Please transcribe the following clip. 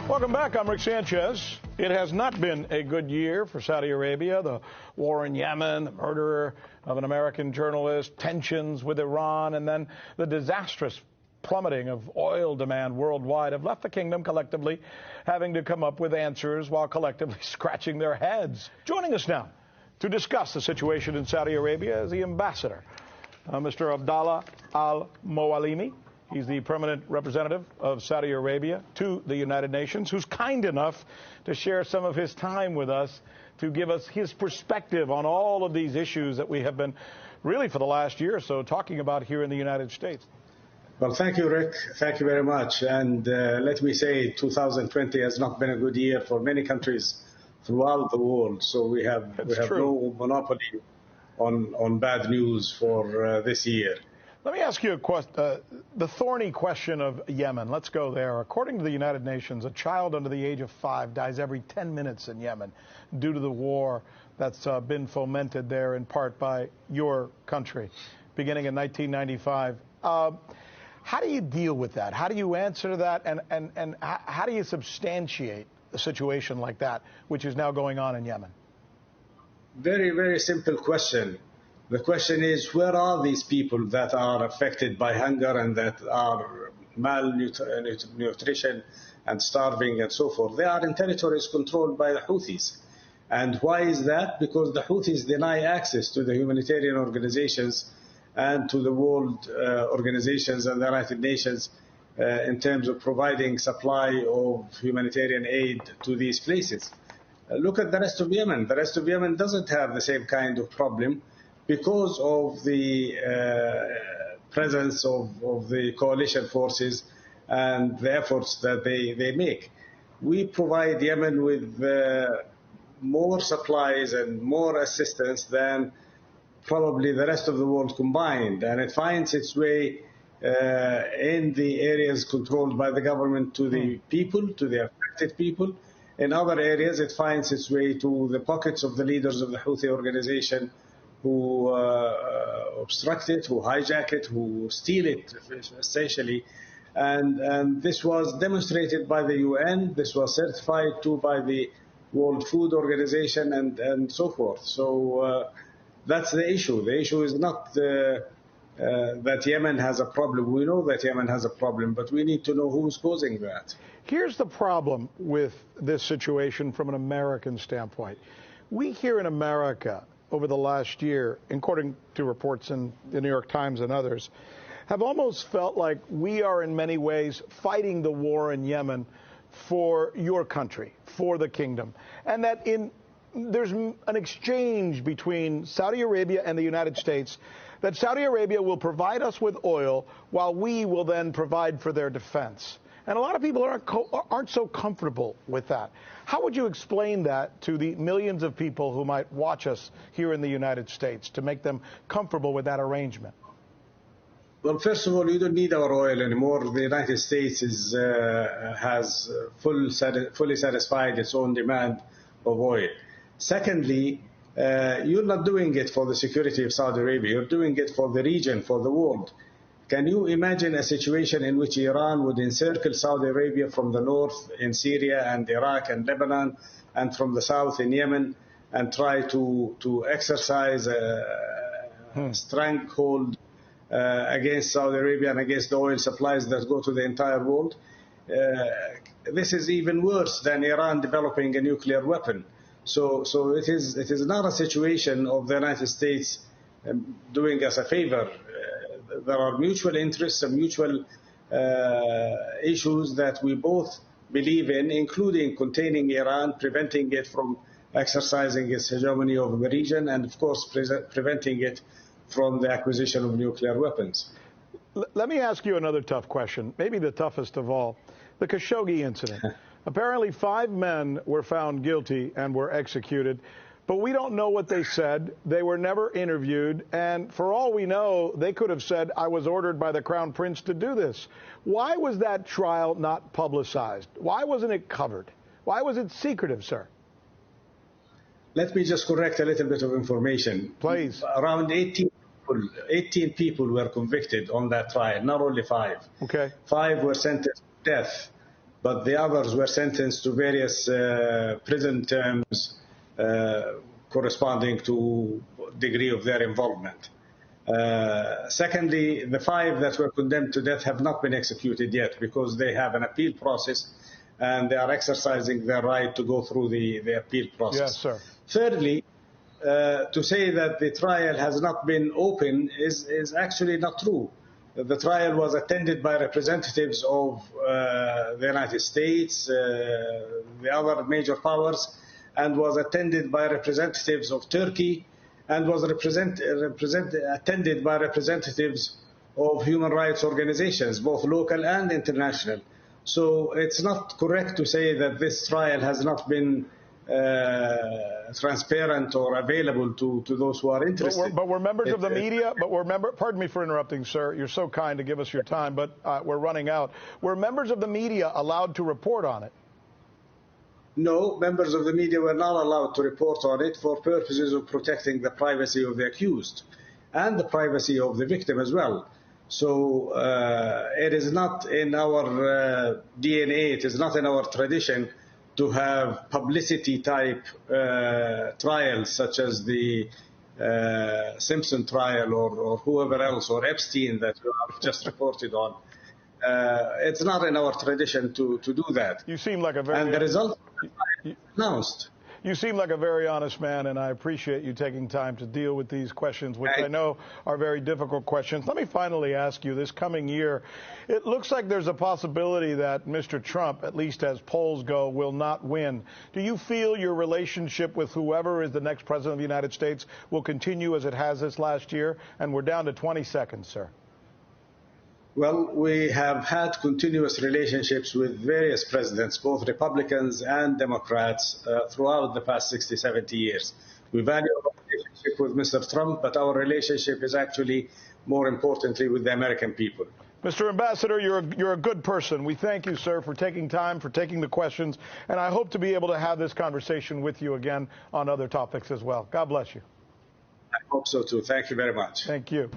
Welcome back. I'm Rick Sanchez. It has not been a good year for Saudi Arabia. The war in Yemen, the murder of an American journalist, tensions with Iran, and then the disastrous plummeting of oil demand worldwide have left the kingdom collectively having to come up with answers while collectively scratching their heads. Joining us now to discuss the situation in Saudi Arabia is the ambassador, Mr. Abdallah Al-Moalimi. He's the permanent representative of Saudi Arabia to the United Nations, who's kind enough to share some of his time with us to give us his perspective on all of these issues that we have been really for the last year or so talking about here in the United States. Well, thank you, Rick. Thank you very much. And let me say 2020 has not been a good year for many countries throughout the world. So we have no monopoly on bad news for this year. Let me ask you a question, the thorny question of Yemen. Let's go there. According to the United Nations, a child under the age of 5 dies every 10 minutes in Yemen due to the war that's been fomented there in part by your country, beginning in 1995. How do you deal with that? How do you answer that? And how do you substantiate a situation like that, which is now going on in Yemen? Very, very simple question. The question is, where are these people that are affected by hunger and that are malnutrition and starving and so forth? They are in territories controlled by the Houthis. And why is that? Because the Houthis deny access to the humanitarian organizations and to the world organizations and the United Nations in terms of providing supply of humanitarian aid to these places. Look at the rest of Yemen. The rest of Yemen doesn't have the same kind of problem because of the presence of the coalition forces and the efforts that they make. We provide Yemen with more supplies and more assistance than probably the rest of the world combined, and it finds its way in the areas controlled by the government to the people, to the affected people. In other areas, it finds its way to the pockets of the leaders of the Houthi organization who obstruct it, who hijack it, who steal it, essentially. And this was demonstrated by the UN. This was certified too by the World Food Organization and so forth. So that's the issue. The issue is not that Yemen has a problem. We know that Yemen has a problem, but we need to know who's causing that. Here's the problem with this situation from an American standpoint. We here in America, over the last year, according to reports in the New York Times and others, have almost felt like we are in many ways fighting the war in Yemen for your country, for the kingdom, and that there's an exchange between Saudi Arabia and the United States, that Saudi Arabia will provide us with oil while we will then provide for their defense. And a lot of people aren't so comfortable with that. How would you explain that to the millions of people who might watch us here in the United States to make them comfortable with that arrangement? Well, first of all, you don't need our oil anymore. The United States has fully satisfied its own demand of oil. Secondly, you're not doing it for the security of Saudi Arabia. You're doing it for the region, for the world. Can you imagine a situation in which Iran would encircle Saudi Arabia from the north in Syria and Iraq and Lebanon, and from the south in Yemen, and try to exercise a stranglehold against Saudi Arabia and against the oil supplies that go to the entire world? This is even worse than Iran developing a nuclear weapon. So it is not a situation of the United States doing us a favor. There are mutual interests and mutual issues that we both believe in, including containing Iran, preventing it from exercising its hegemony over the region, and of course preventing it from the acquisition of nuclear weapons. Let me ask you another tough question, maybe the toughest of all, the Khashoggi incident. Apparently 5 men were found guilty and were executed, but we don't know what they said. They were never interviewed, and for all we know, they could have said, I was ordered by the Crown Prince to do this. Why was that trial not publicized? Why wasn't it covered? Why was it secretive, sir? Let me just correct a little bit of information. Please. Around 18 people were convicted on that trial, not only 5. Okay. 5 were sentenced to death. but the others were sentenced to various prison terms corresponding to degree of their involvement. Secondly, the 5 that were condemned to death have not been executed yet because they have an appeal process and they are exercising their right to go through the appeal process. Yes, sir. Thirdly, to say that the trial has not been open is actually not true. The trial was attended by representatives of the United States, the other major powers, and was attended by representatives of Turkey, and was attended by representatives of human rights organizations, both local and international. So it's not correct to say that this trial has not been transparent or available to those who are interested. But we're members of the media, pardon me for interrupting, sir. You're so kind to give us your time, but we're running out. Were members of the media allowed to report on it? No, members of the media were not allowed to report on it for purposes of protecting the privacy of the accused and the privacy of the victim as well. So it is not in our DNA, it is not in our tradition to have publicity-type trials such as the Simpson trial or whoever else, or Epstein that you have just reported on. It's not in our tradition to do that. You seem like a very... And the result announced. You seem like a very honest man, and I appreciate you taking time to deal with these questions, which I know are very difficult questions. Let me finally ask you, this coming year, it looks like there's a possibility that Mr. Trump, at least as polls go, will not win. Do you feel your relationship with whoever is the next president of the United States will continue as it has this last year? And we're down to 20 seconds, sir. Well, we have had continuous relationships with various presidents, both Republicans and Democrats, throughout the past 60, 70 years. We value our relationship with Mr. Trump, but our relationship is actually, more importantly, with the American people. Mr. Ambassador, you're a good person. We thank you, sir, for taking time, for taking the questions, and I hope to be able to have this conversation with you again on other topics as well. God bless you. I hope so, too. Thank you very much. Thank you.